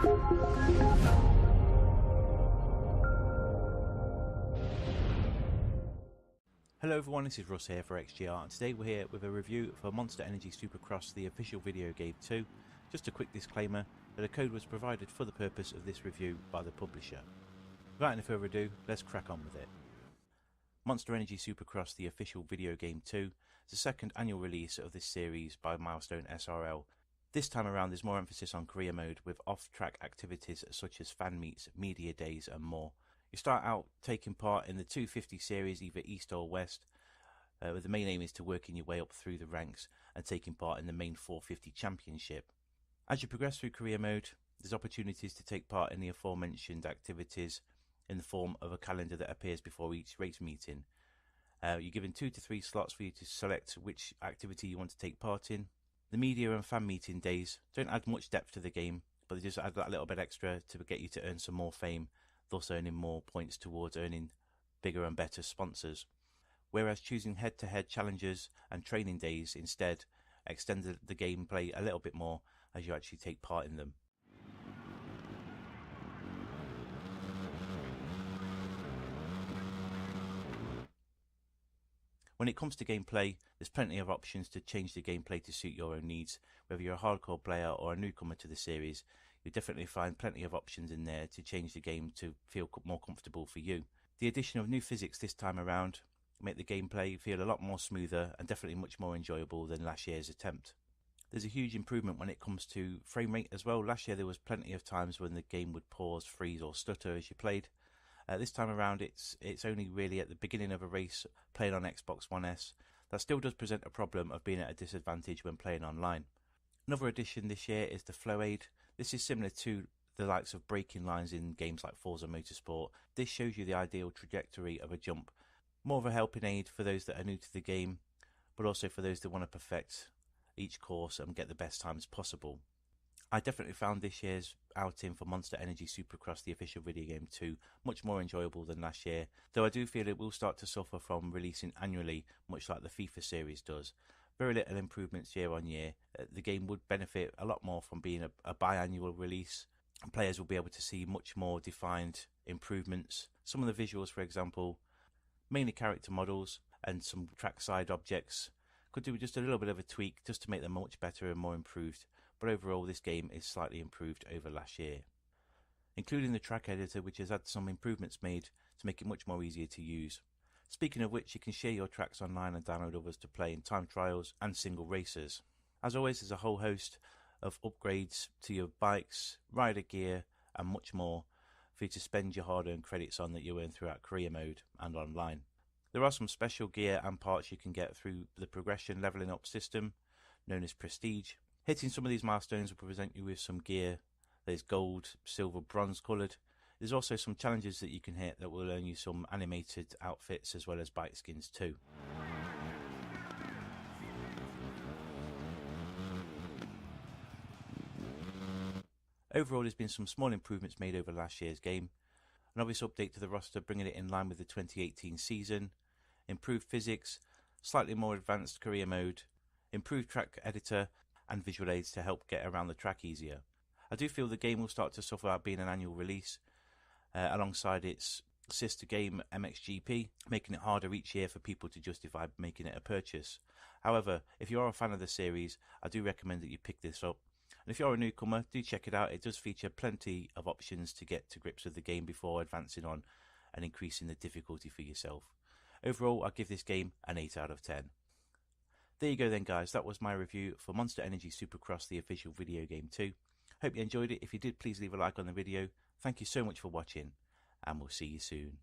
Hello everyone, this is Russ here for XGR, and today we're here with a review for Monster Energy Supercross, the official video game 2. Just a quick disclaimer that a code was provided for the purpose of this review by the publisher. Without any further ado, let's crack on with it. Monster Energy Supercross, the official video game 2 is the second annual release of this series by Milestone SRL. This time around there's more emphasis on career mode with off-track activities such as fan meets, media days and more. You start out taking part in the 250 series, either east or west, where the main aim is to working your way up through the ranks and taking part in the main 450 championship. As you progress through career mode, there's opportunities to take part in the aforementioned activities in the form of a calendar that appears before each race meeting. You're given 2 to 3 slots for you to select which activity you want to take part in. The media and fan meeting days don't add much depth to the game, but they just add that little bit extra to get you to earn some more fame, thus earning more points towards earning bigger and better sponsors. Whereas choosing head-to-head challenges and training days instead extended the gameplay a little bit more as you actually take part in them. When it comes to gameplay, there's plenty of options to change the gameplay to suit your own needs. Whether you're a hardcore player or a newcomer to the series, you'll definitely find plenty of options in there to change the game to feel more comfortable for you. The addition of new physics this time around make the gameplay feel a lot more smoother and definitely much more enjoyable than last year's attempt. There's a huge improvement when it comes to frame rate as well. Last year there was plenty of times when the game would pause, freeze or stutter as you played. This time around it's only really at the beginning of a race playing on Xbox One S. That still does present a problem of being at a disadvantage when playing online. Another addition this year is the flow aid. This is similar to the likes of braking lines in games like Forza Motorsport. This shows you the ideal trajectory of a jump. More of a helping aid for those that are new to the game, but also for those that want to perfect each course and get the best times possible. I definitely found this year's outing for Monster Energy Supercross, the official video game 2, much more enjoyable than last year, though I do feel it will start to suffer from releasing annually, much like the FIFA series does. Very little improvements year on year. The game would benefit a lot more from being a biannual release, and players will be able to see much more defined improvements. Some of the visuals, for example, mainly character models and some trackside objects, could do just a little bit of a tweak just to make them much better and more improved. But overall this game is slightly improved over last year, including the track editor, which has had some improvements made to make it much more easier to use. Speaking of which, you can share your tracks online and download others to play in time trials and single races. As always, there's a whole host of upgrades to your bikes, rider gear and much more for you to spend your hard-earned credits on that you earn throughout career mode and online. There are some special gear and parts you can get through the progression leveling up system known as Prestige. Hitting some of these milestones will present you with some gear that is gold, silver, bronze coloured. There's also some challenges that you can hit that will earn you some animated outfits as well as bike skins too. Overall there's been some small improvements made over last year's game. An obvious update to the roster bringing it in line with the 2018 season, improved physics, slightly more advanced career mode, improved track editor and visual aids to help get around the track easier. I do feel the game will start to suffer out being an annual release alongside its sister game MXGP, making it harder each year for people to justify making it a purchase. However, if you are a fan of the series, I do recommend that you pick this up. And if you're a newcomer, do check it out. It does feature plenty of options to get to grips with the game before advancing on and increasing the difficulty for yourself. Overall, I give this game an 8 out of 10. There you go then guys, that was my review for Monster Energy Supercross, the official video game 2. Hope you enjoyed it. If you did, please leave a like on the video. Thank you so much for watching, and we'll see you soon.